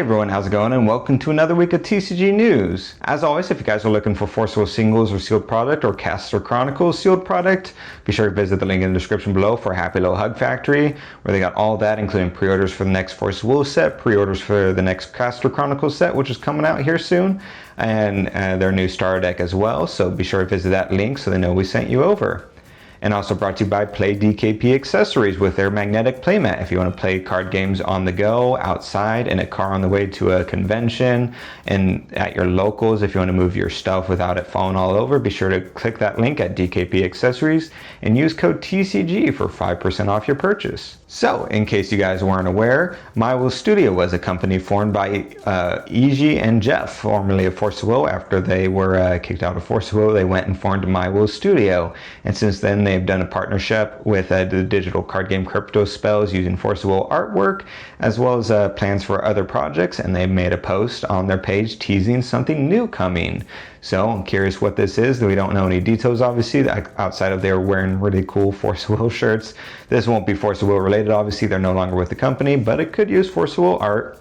everyone, how's it going? And welcome to another week of TCG news. As always, if you guys are looking for Forcible singles or sealed product or Caster Chronicles sealed product, be sure to visit the link in the description below for Happy Little Hug Factory, where they got all that, including pre-orders for the next Forcible set, pre-orders for the next Caster Chronicles set, which is coming out here soon, and their new starter deck as well. So be sure to visit that link so they know we sent you over. And also brought to you by Play DKP Accessories with their magnetic playmat. If you want to play card games on the go, outside, in a car on the way to a convention, and at your locals, if you want to move your stuff without it falling all over, be sure to click that link at DKP Accessories and use code TCG for 5% off your purchase. So, in case you guys weren't aware, MyWill Studio was a company formed by Eiji and Jeff, formerly of Forcible. After they were kicked out of Forcible, they went and formed MyWill Studio. And since then, they've done a partnership with the digital card game Crypto Spells using Forcible artwork, as well as plans for other projects. And they made a post on their page teasing something new coming. So I'm curious what this is. We don't know any details, obviously, outside of they're wearing really cool Forcible shirts. This won't be Forcible related, obviously. They're no longer with the company, but it could use Forcible art.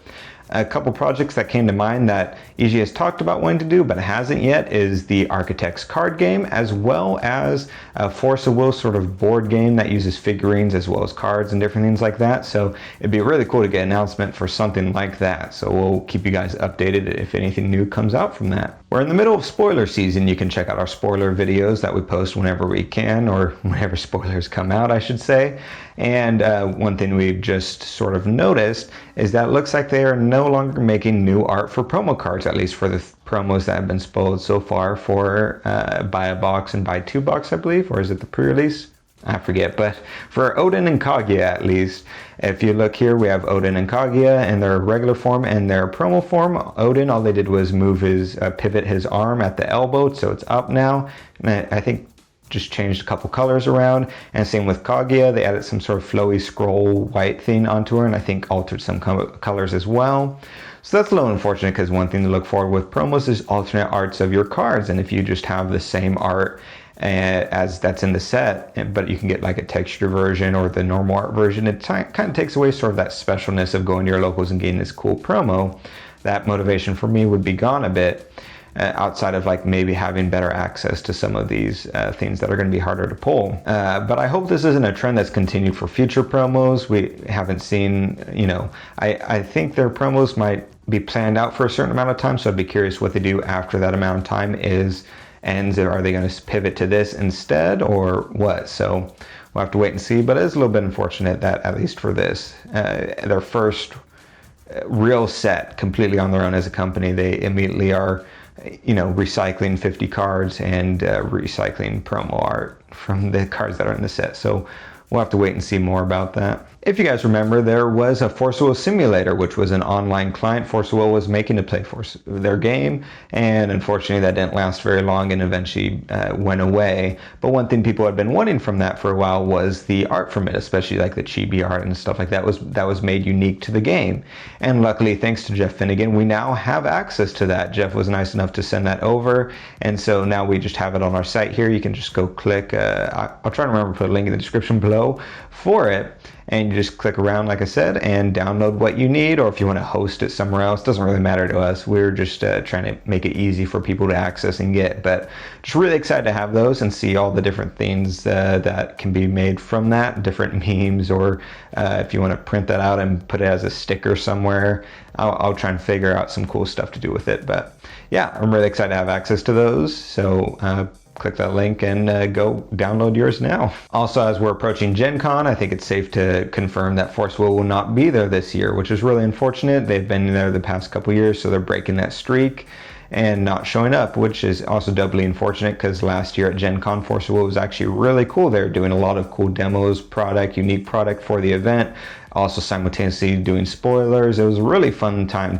A couple projects that came to mind that Eiji has talked about wanting to do but hasn't yet is the Architect's card game, as well as a Forcible sort of board game that uses figurines as well as cards and different things like that. So it'd be really cool to get an announcement for something like that. So we'll keep you guys updated if anything new comes out from that. We're in the middle of spoiler season. You can check out our spoiler videos that we post whenever we can, or whenever spoilers come out, I should say. And one thing we've just sort of noticed is that it looks like they are no longer making new art for promo cards, at least for the promos that have been spoiled so far for Buy a Box and Buy 2 Box, I believe, or is it the pre-release? I forget, but for Odin and Kaguya at least, if you look here, we have Odin and Kaguya in their regular form and their promo form. Odin, all they did was move his, pivot his arm at the elbow, so it's up now. And I think just changed a couple colors around. And same with Kaguya, they added some sort of flowy scroll white thing onto her, and I think altered some colors as well. So that's a little unfortunate, because one thing to look for with promos is alternate arts of your cards, and if you just have the same art as that's in the set, but you can get like a texture version or the normal art version, it kind of takes away sort of that specialness of going to your locals and getting this cool promo. That motivation for me would be gone a bit, outside of like maybe having better access to some of these things that are going to be harder to pull. But I hope this isn't a trend that's continued for future promos. We haven't seen, I think their promos might be planned out for a certain amount of time, so I'd be curious what they do after that amount of time ends. Are they going to pivot to this instead, or what? So we'll have to wait and see, but it's a little bit unfortunate that, at least for this, their first real set completely on their own as a company, they immediately are recycling 50 cards and recycling promo art from the cards that are in the set. So we'll have to wait and see more about that. If you guys remember, there was a Forcible Simulator, which was an online client Forcible was making to play their game, and unfortunately that didn't last very long and eventually went away. But one thing people had been wanting from that for a while was the art from it, especially like the Chibi art and stuff like that was made unique to the game. And luckily, thanks to Jeff Finnegan, we now have access to that. Jeff was nice enough to send that over, and so now we just have it on our site here. You can just go click, I'll try to remember to put a link in the description below for it. And you just click around, like I said, and download what you need, or if you want to host it somewhere else, doesn't really matter to us. We're just trying to make it easy for people to access and get. But just really excited to have those and see all the different things that can be made from that, different memes, or if you want to print that out and put it as a sticker somewhere, I'll try and figure out some cool stuff to do with it. But yeah, I'm really excited to have access to those. So click that link and go download yours now. Also, as we're approaching Gen Con, I think it's safe to confirm that Forcible will not be there this year, which is really unfortunate. They've been there the past couple years, so they're breaking that streak and not showing up, which is also doubly unfortunate, because last year at Gen Con, Forcible was actually really cool. They were doing a lot of cool demos, unique product for the event, also simultaneously doing spoilers. It was a really fun time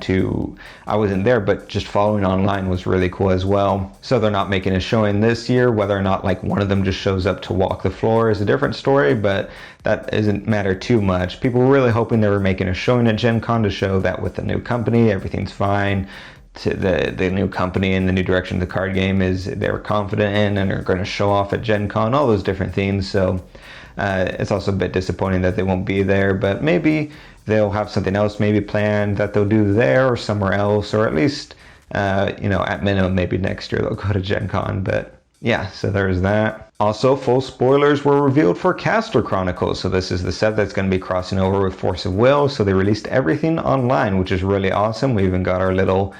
I wasn't there, but just following online was really cool as well. So they're not making a showing this year. Whether or not like one of them just shows up to walk the floor is a different story, but that doesn't matter too much. People were really hoping they were making a showing at Gen Con to show that with the new company, everything's fine. To the new company and the new direction the card game is they were confident in and are going to show off at Gen Con, all those different things. So it's also a bit disappointing that they won't be there, but maybe they'll have something else maybe planned that they'll do there or somewhere else, or at least, at minimum, maybe next year they'll go to Gen Con. But yeah, so there's that. Also, full spoilers were revealed for Caster Chronicles. So this is the set that's going to be crossing over with Force of Will. So they released everything online, which is really awesome. We even got our little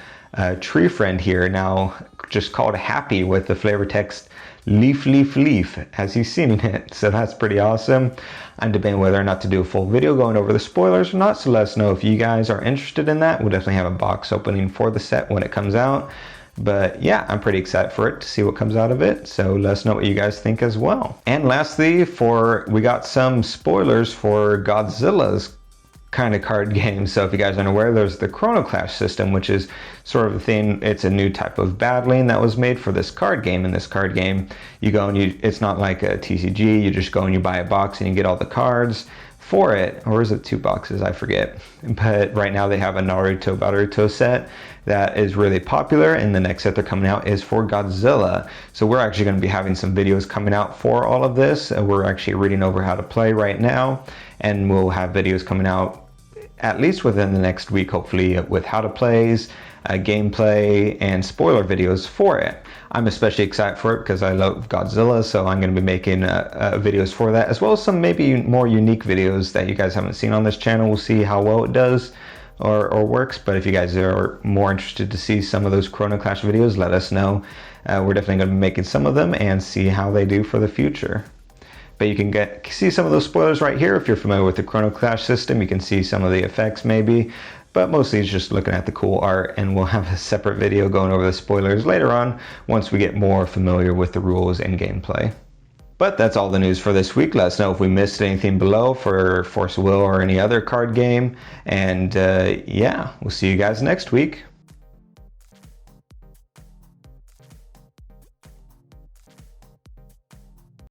tree friend here now, just called Happy, with the flavor text leaf leaf leaf as he's seen it. So that's pretty awesome. I'm debating whether or not to do a full video going over the spoilers or not, so let us know if you guys are interested in that. We'll definitely have a box opening for the set when it comes out. But yeah, I'm pretty excited for it to see what comes out of it. So let us know what you guys think as well. And lastly, we got some spoilers for Godzilla's kind of card game. So if you guys aren't aware, there's the Chrono Clash system, which is sort of a thing. It's a new type of battling that was made for this card game. In this card game, you go and it's not like a TCG. You just go and you buy a box and you get all the cards for it. Or is it 2 boxes? I forget. But right now they have a Naruto set that is really popular, and the next set they're coming out is for Godzilla. So we're actually going to be having some videos coming out for all of this. We're actually reading over how to play right now, and we'll have videos coming out at least within the next week, hopefully, with how to plays, gameplay, and spoiler videos for it. I'm especially excited for it because I love Godzilla, so I'm going to be making videos for that, as well as some maybe more unique videos that you guys haven't seen on this channel. We'll see how well it does or works, but if you guys are more interested to see some of those Chrono Clash videos, let us know. We're definitely going to be making some of them and see how they do for the future. But you can see some of those spoilers right here. If you're familiar with the Chrono Clash system, you can see some of the effects maybe, but mostly it's just looking at the cool art, and we'll have a separate video going over the spoilers later on once we get more familiar with the rules and gameplay. But that's all the news for this week. Let us know if we missed anything below for Force of Will or any other card game. And yeah, we'll see you guys next week.